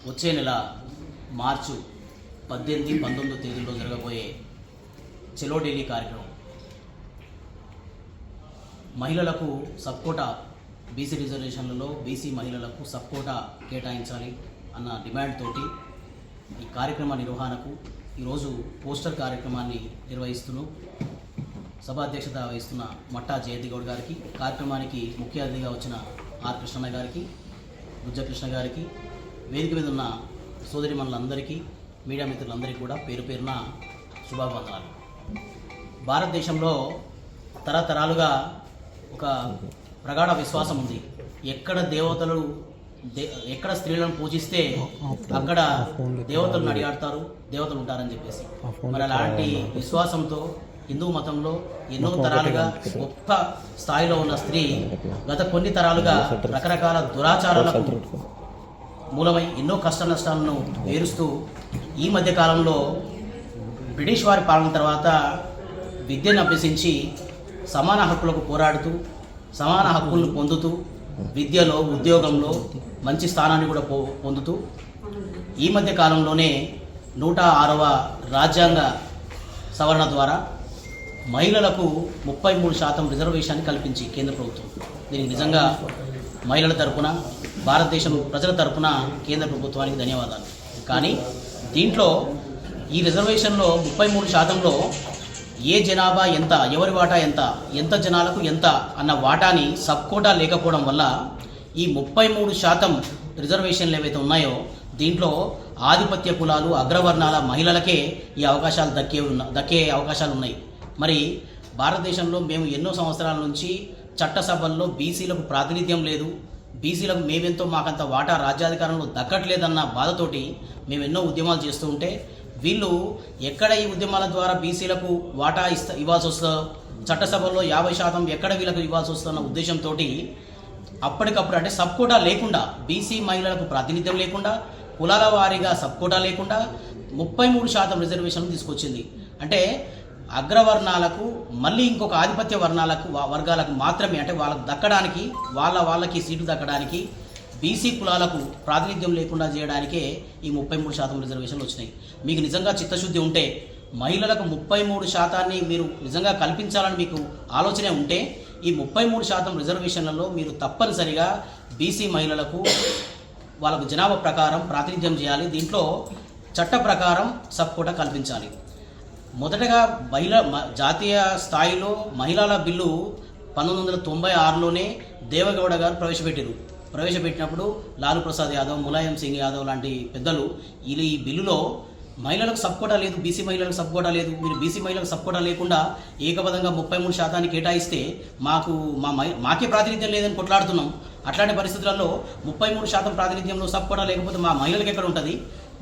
వచ్చే నెల మార్చి 18, 19 తేదీల్లో జరగబోయే చెలో ఢిల్లీ కార్యక్రమం మహిళలకు సబ్కోటా బీసీ రిజర్వేషన్లలో బీసీ మహిళలకు సబ్కోటా కేటాయించాలి అన్న డిమాండ్ తోటి ఈ కార్యక్రమ నిర్వహణకు ఈరోజు పోస్టర్ కార్యక్రమాన్ని నిర్వహిస్తున్నాం. సభాధ్యక్షత వహిస్తున్న మట్టా జయంతి గౌడ్ గారికి, కార్యక్రమానికి ముఖ్య అతిథిగా వచ్చిన ఆర్ కృష్ణన్న గారికి, బుజ్జకృష్ణ గారికి, వేదిక మీద ఉన్న సోదరిమణులందరికీ, మీడియా మిత్రులందరికీ కూడా పేరు పేరున శుభాభివందనాలు. భారతదేశంలో తరతరాలుగా ఒక ప్రగాఢ విశ్వాసం ఉంది. ఎక్కడ ఎక్కడ స్త్రీలను పూజిస్తే అక్కడ దేవతలను అడిగాడతారు, దేవతలు ఉంటారని చెప్పేసి. మరి అలాంటి విశ్వాసంతో హిందూ మతంలో ఎన్నో తరాలుగా గొప్ప స్థాయిలో ఉన్న స్త్రీ గత కొన్ని తరాలుగా రకరకాల దురాచారాలకు మూలమై ఎన్నో కష్ట నష్టాలను వేరుస్తూ ఈ మధ్య కాలంలో బ్రిటిష్ వారి పాలన తర్వాత విద్యను అభ్యసించి సమాన హక్కులకు పోరాడుతూ సమాన హక్కులను పొందుతూ విద్యలో, ఉద్యోగంలో మంచి స్థానాన్ని కూడా పొందుతూ ఈ మధ్య కాలంలోనే 106వ రాజ్యాంగ సవరణ ద్వారా మహిళలకు 33% రిజర్వేషన్ కల్పించి కేంద్ర ప్రభుత్వం, దీనికి నిజంగా మహిళల తరపున, భారతదేశం ప్రజల తరపున కేంద్ర ప్రభుత్వానికి ధన్యవాదాలు. కానీ దీంట్లో ఈ రిజర్వేషన్లో 33%లో ఏ జనాభా ఎంత, ఎవరి వాటా ఎంత జనాలకు ఎంత అన్న వాటాని సబ్కోటా లేకపోవడం వల్ల ఈ 33% రిజర్వేషన్లు ఏవైతే ఉన్నాయో దీంట్లో ఆధిపత్య కులాలు, అగ్రవర్ణాల మహిళలకే ఈ అవకాశాలు దక్కే అవకాశాలు ఉన్నాయి. మరి భారతదేశంలో మేము ఎన్నో సంవత్సరాల నుంచి చట్టసభల్లో బీసీలకు ప్రాతినిధ్యం లేదు, బీసీలకు మేమెంతో మాకంత వాటా రాజ్యాధికారంలో దక్కట్లేదన్న బాధతోటి మేము ఎన్నో ఉద్యమాలు చేస్తూ ఉంటే వీళ్ళు ఎక్కడ ఈ ఉద్యమాల ద్వారా బీసీలకు వాటా ఇవ్వాల్సి వస్తుందో, చట్టసభల్లో 50% ఎక్కడ వీళ్ళకు ఇవ్వాల్సి వస్తుందన్న ఉద్దేశంతో అప్పటికప్పుడు అంటే సబ్కోటా లేకుండా, బీసీ మహిళలకు ప్రాతినిధ్యం లేకుండా, కులాల వారీగా సబ్కోటా లేకుండా 33% రిజర్వేషన్లు తీసుకొచ్చింది. అంటే అగ్రవర్ణాలకు మళ్ళీ ఇంకొక ఆధిపత్య వర్గాలకు మాత్రమే, అంటే వాళ్ళకు దక్కడానికి, వాళ్ళకి సీట్లు దక్కడానికి, బీసీ కులాలకు ప్రాతినిధ్యం లేకుండా చేయడానికే ఈ 33% రిజర్వేషన్లు వచ్చినాయి. మీకు నిజంగా చిత్తశుద్ధి ఉంటే, మహిళలకు 33% మీరు నిజంగా కల్పించాలని మీకు ఆలోచనే ఉంటే ఈ 33% రిజర్వేషన్లలో మీరు తప్పనిసరిగా బీసీ మహిళలకు వాళ్ళకు జనాభా ప్రకారం ప్రాతినిధ్యం చేయాలి. దీంట్లో చట్ట ప్రకారం సబ్కోటా కల్పించాలి. మొదటగా జాతీయ స్థాయిలో మహిళల బిల్లు 1996లోనే దేవగౌడ గారు ప్రవేశపెట్టినప్పుడు లాలూ ప్రసాద్ యాదవ్, ములాయం సింగ్ యాదవ్ లాంటి పెద్దలు ఈ బిల్లులో మహిళలకు సబ్కోటా లేదు, బీసీ మహిళలకు సబ్కోటా లేదు, మీరు బీసీ మహిళలకు సబ్కోటా లేకుండా ఏకపదంగా 33% కేటాయిస్తే మాకే ప్రాతినిధ్యం లేదని కొట్లాడుతున్నాం. అట్లాంటి పరిస్థితులలో 33% ప్రాతినిధ్యంలో సబ్కోటా లేకపోతే మా మహిళలకు ఎక్కడ ఉంటుంది?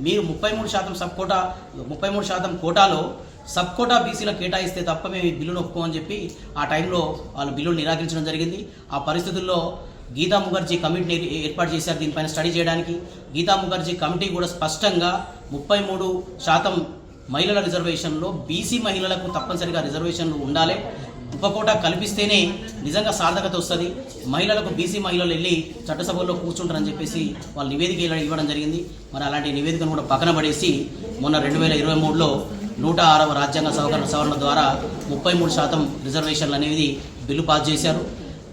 మీరు 33% కోటాలో సబ్కోటా బీసీలకు కేటాయిస్తే తప్ప మేము ఈ బిల్లును ఒప్పుకోమని చెప్పి ఆ టైంలో వాళ్ళు బిల్లును నిరాకరించడం జరిగింది. ఆ పరిస్థితుల్లో గీతా ముఖర్జీ కమిటీని ఏర్పాటు చేశారు దీనిపైన స్టడీ చేయడానికి. గీతా ముఖర్జీ కమిటీ కూడా స్పష్టంగా 33% మహిళల రిజర్వేషన్లో బీసీ మహిళలకు తప్పనిసరిగా రిజర్వేషన్లు ఉండాలి, ఉపకోటా కల్పిస్తేనే నిజంగా సార్థకత వస్తుంది, మహిళలకు బీసీ మహిళలు వెళ్ళి చట్టసభల్లో కూర్చుంటారని చెప్పేసి వాళ్ళు నివేదిక ఇవ్వడం జరిగింది. మరి అలాంటి నివేదికను కూడా పక్కన పడేసి మొన్న 2023లో 106వ రాజ్యాంగ సవరణ ద్వారా 33% రిజర్వేషన్లు అనేది బిల్లు పాస్ చేశారు.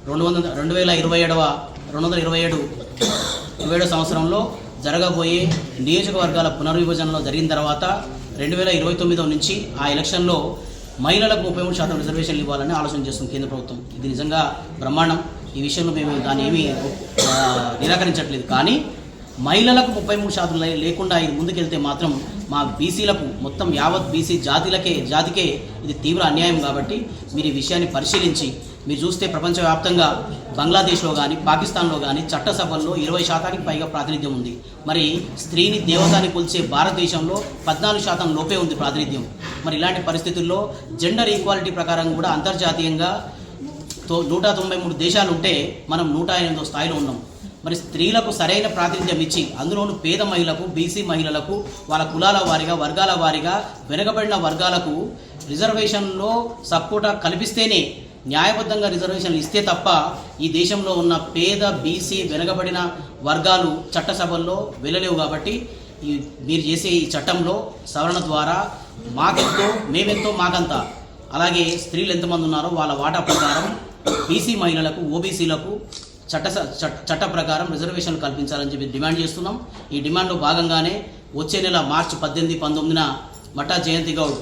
2027 సంవత్సరంలో జరగబోయే నియోజకవర్గాల పునర్విభజనలో జరిగిన తర్వాత 2029 నుంచి ఆ ఎలక్షన్లో మహిళలకు 33% రిజర్వేషన్లు ఇవ్వాలని ఆలోచన చేస్తుంది కేంద్ర ప్రభుత్వం. ఇది నిజంగా బ్రహ్మాండం. ఈ విషయంలో మేము దాన్ని ఏమీ నిరాకరించట్లేదు. కానీ మహిళలకు 33% లేకుండా ఇది ముందుకెళ్తే మాత్రం మా బీసీలకు, మొత్తం యావత్ బీసీ జాతికే ఇది తీవ్ర అన్యాయం. కాబట్టి మీరు ఈ విషయాన్ని పరిశీలించి, మీరు చూస్తే ప్రపంచవ్యాప్తంగా బంగ్లాదేశ్లో కానీ, పాకిస్తాన్లో కానీ చట్టసభల్లో 20% పైగా ప్రాతినిధ్యం ఉంది. మరి స్త్రీని దేవతాన్ని కొలిచే భారతదేశంలో 14% లోపే ఉంది ప్రాతినిధ్యం. మరి ఇలాంటి పరిస్థితుల్లో జెండర్ ఈక్వాలిటీ ప్రకారం కూడా అంతర్జాతీయంగా 193 దేశాలు ఉంటే మనం 108వ స్థాయిలో ఉన్నాం. మరి స్త్రీలకు సరైన ప్రాతినిధ్యం ఇచ్చి, అందులోనూ పేద మహిళలకు, బీసీ మహిళలకు, వాళ్ళ కులాల వారీగా, వర్గాల వారీగా వెనుకబడిన వర్గాలకు రిజర్వేషన్లో సబ్కోటా కల్పిస్తేనే న్యాయబద్ధంగా రిజర్వేషన్లు ఇస్తే తప్ప ఈ దేశంలో ఉన్న పేద బీసీ వెనుకబడిన వర్గాలు చట్టసభల్లో వెళ్ళలేవు. కాబట్టి మీరు చేసే ఈ చట్టంలో సవరణ ద్వారా మాకెంతో మేమెంతో మాకంతా, అలాగే స్త్రీలు ఎంతమంది ఉన్నారో వాళ్ళ వాటా ప్రకారం బీసీ మహిళలకు ఓబీసీలకు చట్ట ప్రకారం రిజర్వేషన్లు కల్పించాలని చెప్పి డిమాండ్ చేస్తున్నాం. ఈ డిమాండ్లో భాగంగానే వచ్చే నెల మార్చి 18, 19న మట్టా జయంతి గౌడ్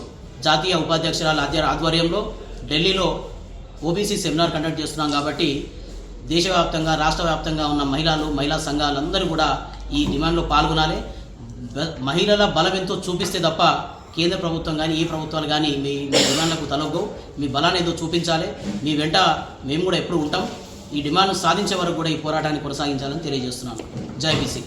జాతీయ ఉపాధ్యక్షురాల ఆధ్వర్యంలో ఢిల్లీలో ఓబీసీ సెమినార్ కండక్ట్ చేస్తున్నాం. కాబట్టి దేశవ్యాప్తంగా రాష్ట్ర వ్యాప్తంగా ఉన్న మహిళా సంఘాలందరూ కూడా ఈ డిమాండ్లో పాల్గొనాలి. మహిళల బలం ఎంతో చూపిస్తే తప్ప కేంద్ర ప్రభుత్వం కానీ ఈ ప్రభుత్వాలు కానీ మీ డిమాండ్లకు తలొగ్గవు. మీ బలాన్ని ఏదో చూపించాలి. మీ వెంట మేము కూడా ఎప్పుడు ఉంటాం. ఈ డిమాండ్ సాధించే వరకు కూడా ఈ పోరాటాన్ని కొనసాగించాలని తెలియజేస్తున్నాను. జై బీసీ.